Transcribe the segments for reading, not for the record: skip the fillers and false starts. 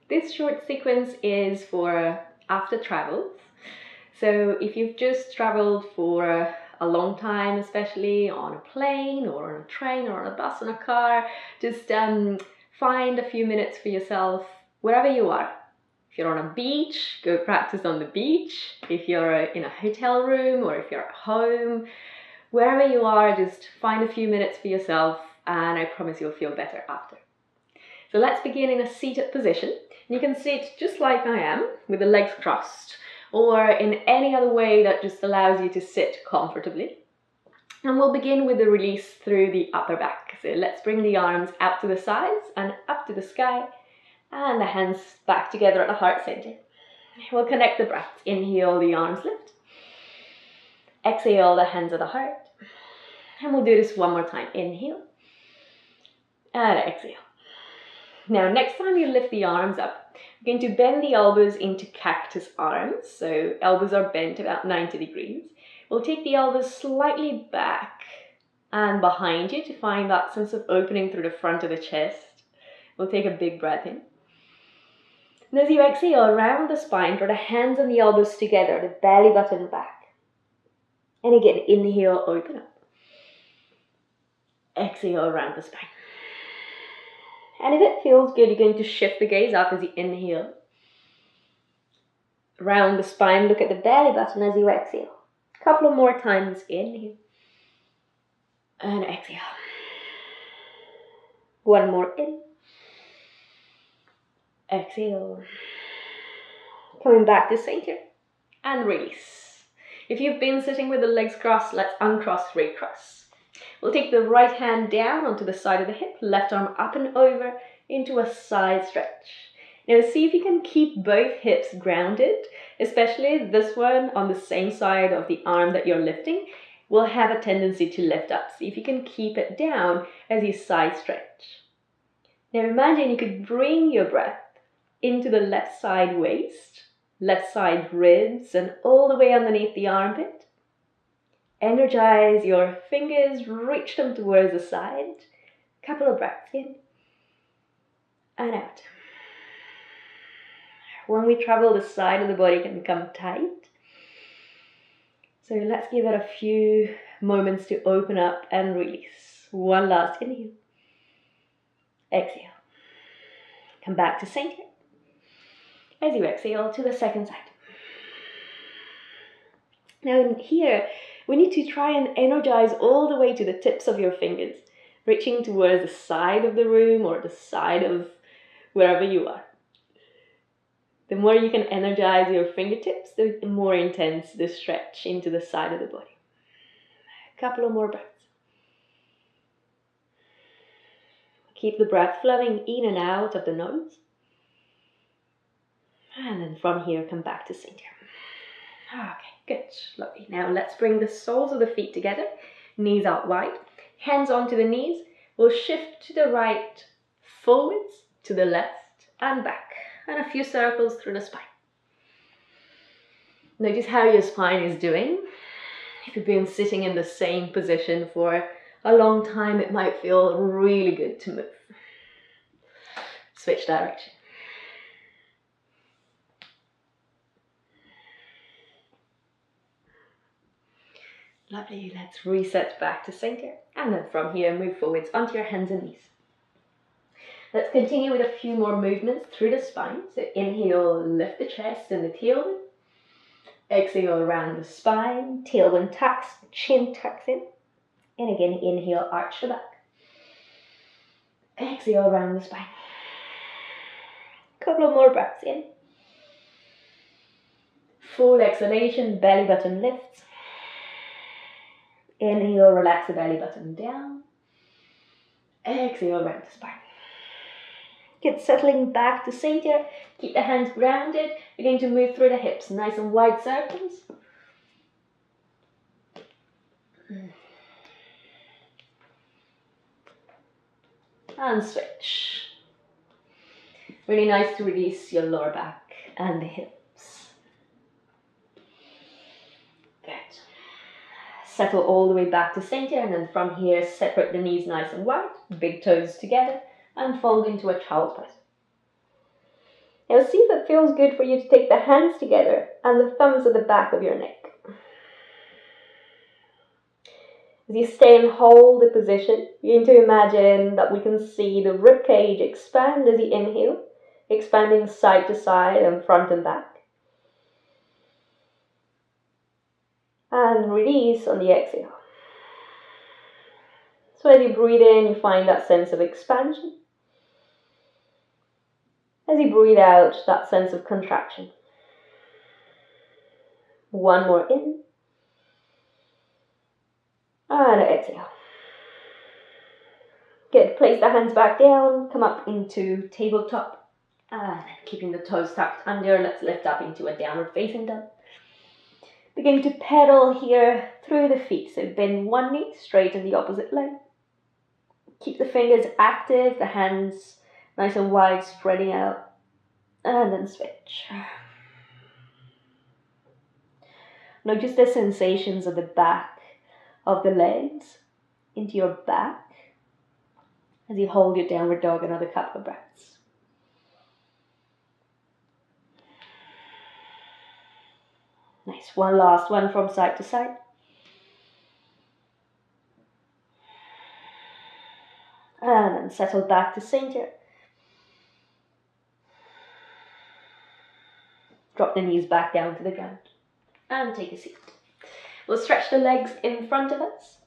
This short sequence is for after travels. So if you've just traveled for a long time, especially on a plane or on a train or on a bus, on a car, just find a few minutes for yourself wherever you are. If you're on a beach, go practice on the beach. If you're in a hotel room or if you're at home, wherever you are, just find a few minutes for yourself and I promise you'll feel better after. So let's begin in a seated position. You can sit just like I am with the legs crossed or in any other way that just allows you to sit comfortably. And we'll begin with the release through the upper back. So let's bring the arms out to the sides and up to the sky and the hands back together at the heart center. We'll connect the breaths. Inhale, the arms lift. Exhale, the hands at the heart. And we'll do this one more time. Inhale and exhale. Now, next time you lift the arms up, we're going to bend the elbows into cactus arms. So elbows are bent about 90 degrees. We'll take the elbows slightly back and behind you to find that sense of opening through the front of the chest. We'll take a big breath in. And as you exhale, around the spine, draw the hands and the elbows together, the belly button back. And again, inhale, open up. Exhale around the spine. And if it feels good, you're going to shift the gaze up as you inhale. Round the spine, look at the belly button as you exhale. A couple of more times, inhale. And exhale. One more in. Exhale. Coming back to center. And release. If you've been sitting with the legs crossed, let's uncross, recross. We'll take the right hand down onto the side of the hip, left arm up and over into a side stretch. Now see if you can keep both hips grounded, especially this one on the same side of the arm that you're lifting will have a tendency to lift up. See if you can keep it down as you side stretch. Now imagine you could bring your breath into the left side waist, left side ribs, and all the way underneath the armpit. Energize your fingers, reach them towards the side. Couple of breaths in and out. When we travel, the side of the body can become tight. So let's give it a few moments to open up and release. One last inhale. Exhale. Come back to center. As you exhale to the second side. Now here, we need to try and energize all the way to the tips of your fingers, reaching towards the side of the room or the side of wherever you are. The more you can energize your fingertips, the more intense the stretch into the side of the body. A couple of more breaths. Keep the breath flowing in and out of the nose. And then from here, come back to center. Okay, good, lovely. Now let's bring the soles of the feet together, knees out wide, hands onto the knees. We'll shift to the right, forwards, to the left, and back, and a few circles through the spine. Notice how your spine is doing. If you've been sitting in the same position for a long time, it might feel really good to move. Switch direction. Lovely, let's reset back to center, and then from here move forwards onto your hands and knees. Let's continue with a few more movements through the spine. So inhale, lift the chest and the tailbone. Exhale around the spine, tailbone tucks, chin tucks in. And again, inhale, arch the back. Exhale around the spine. Couple of more breaths in. Full exhalation, belly button lifts. Inhale, relax the belly button down. Exhale around the spine. Get settling back to center. Keep the hands grounded. You're going to move through the hips. Nice and wide circles. And switch. Really nice to release your lower back and the hips. Good. Settle all the way back to center, and then from here separate the knees nice and wide, big toes together, and fold into a child's pose. Now see if it feels good for you to take the hands together and the thumbs at the back of your neck. As you stay and hold the position, you're going to imagine that we can see the rib cage expand as you inhale, expanding side to side and front and back. And release on the exhale. So as you breathe in, you find that sense of expansion. As you breathe out, that sense of contraction. One more in. And exhale. Good. Place the hands back down. Come up into tabletop. And keeping the toes tucked under, let's lift up into a downward facing dog. Begin to pedal here through the feet. So bend one knee, straighten the opposite leg. Keep the fingers active, the hands nice and wide, spreading out. And then switch. Notice the sensations of the back of the legs into your back as you hold your downward dog another couple of breaths. Nice. One last one from side to side. And then settle back to center. Drop the knees back down to the ground. And take a seat. We'll stretch the legs in front of us.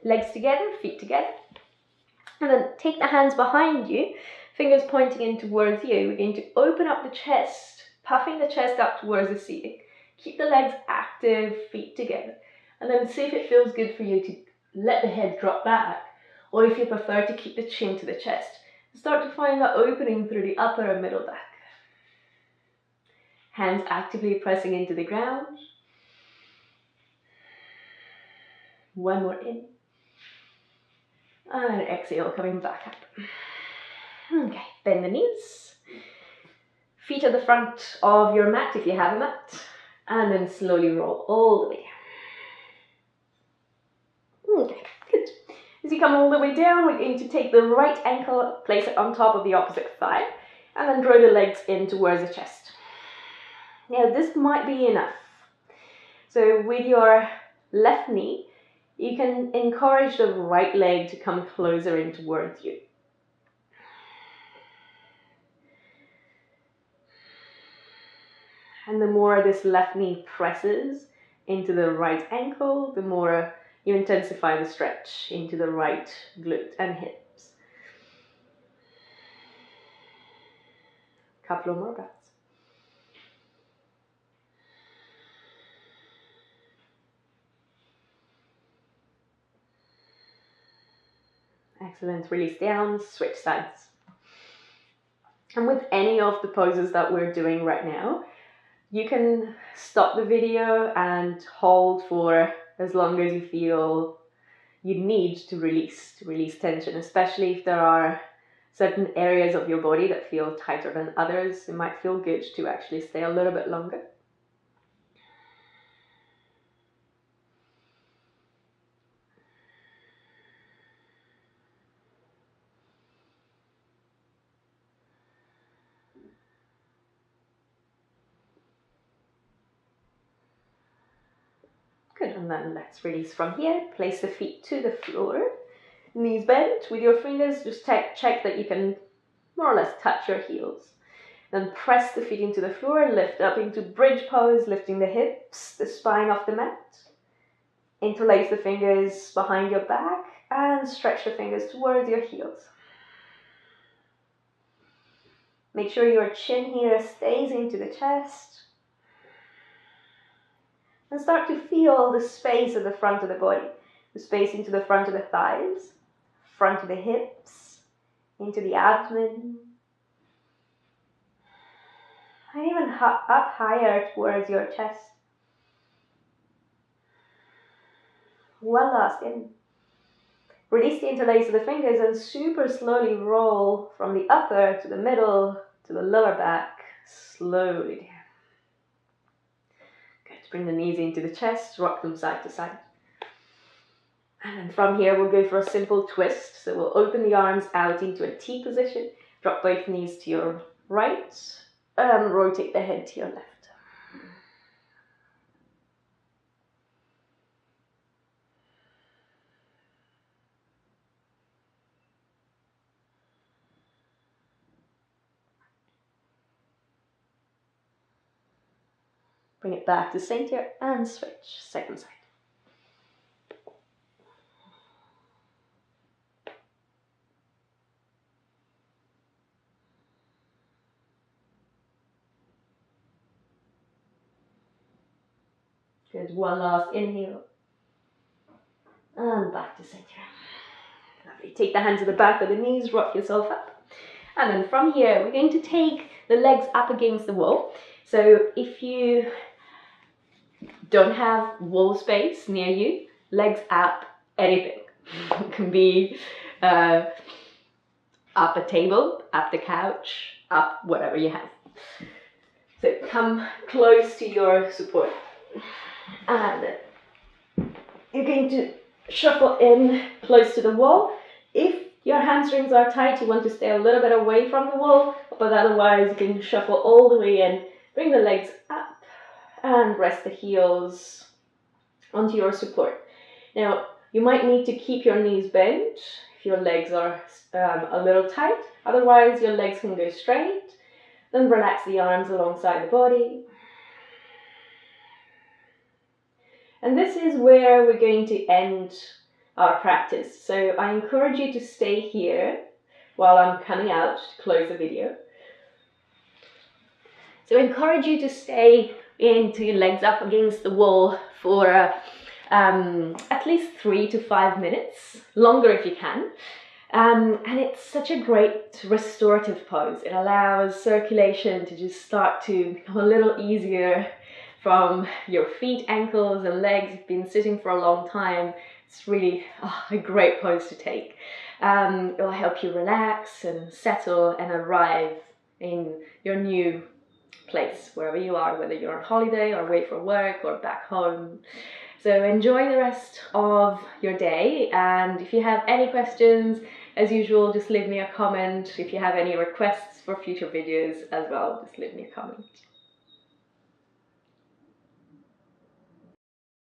Legs together, feet together. And then take the hands behind you, fingers pointing in towards you. We're going to open up the chest, puffing the chest up towards the ceiling. Keep the legs active, feet together. And then see if it feels good for you to let the head drop back, or if you prefer to keep the chin to the chest. Start to find that opening through the upper and middle back. Hands actively pressing into the ground. One more in. And exhale, coming back up. Okay, bend the knees. Feet at the front of your mat if you have a mat. And then slowly roll all the way down. Okay, good. As you come all the way down, we're going to take the right ankle, place it on top of the opposite thigh, and then draw the legs in towards the chest. Now this might be enough. So with your left knee, you can encourage the right leg to come closer in towards you. And the more this left knee presses into the right ankle, the more you intensify the stretch into the right glute and hips. Couple of more breaths. Excellent. Release down, switch sides. And with any of the poses that we're doing right now, you can stop the video and hold for as long as you feel you need to release tension, especially if there are certain areas of your body that feel tighter than others. It might feel good to actually stay a little bit longer. Good, and then let's release from here. Place the feet to the floor, knees bent. With your fingers, just check that you can more or less touch your heels. Then press the feet into the floor, lift up into bridge pose, lifting the hips, the spine off the mat. Interlace the fingers behind your back and stretch the fingers towards your heels. Make sure your chin here stays into the chest. And start to feel the space at the front of the body, the space into the front of the thighs, front of the hips, into the abdomen, and even up higher towards your chest. One last in. Release the interlace of the fingers and super slowly roll from the upper to the middle to the lower back, slowly down. Bring the knees into the chest, rock them side to side. And then from here, we'll go for a simple twist. So we'll open the arms out into a T position Drop both knees to your right and rotate the head to your left. Bring it back to center and switch, second side. Good, one last inhale. And back to center. Lovely. Take the hands to the back of the knees, rock yourself up. And then from here, we're going to take the legs up against the wall. So if you don't have wall space near you, legs up, anything. It can be up a table, up the couch, up whatever you have. So come close to your support. And you're going to shuffle in close to the wall. If your hamstrings are tight, you want to stay a little bit away from the wall, but otherwise you can shuffle all the way in. Bring the legs up and rest the heels onto your support. Now, you might need to keep your knees bent if your legs are a little tight. Otherwise, your legs can go straight. Then relax the arms alongside the body. And this is where we're going to end our practice. So I encourage you to stay here while I'm coming out to close the video. So I encourage you to stay into your legs up against the wall for at least 3 to 5 minutes, longer if you can. And it's such a great restorative pose. It allows circulation to just start to become a little easier from your feet, ankles and legs. You've been sitting for a long time. It's really a great pose to take. It will help you relax and settle and arrive in your new place, wherever you are, whether you're on holiday or away for work or back home. So enjoy the rest of your day, and if you have any questions, as usual, just leave me a comment. If you have any requests for future videos as well, just leave me a comment.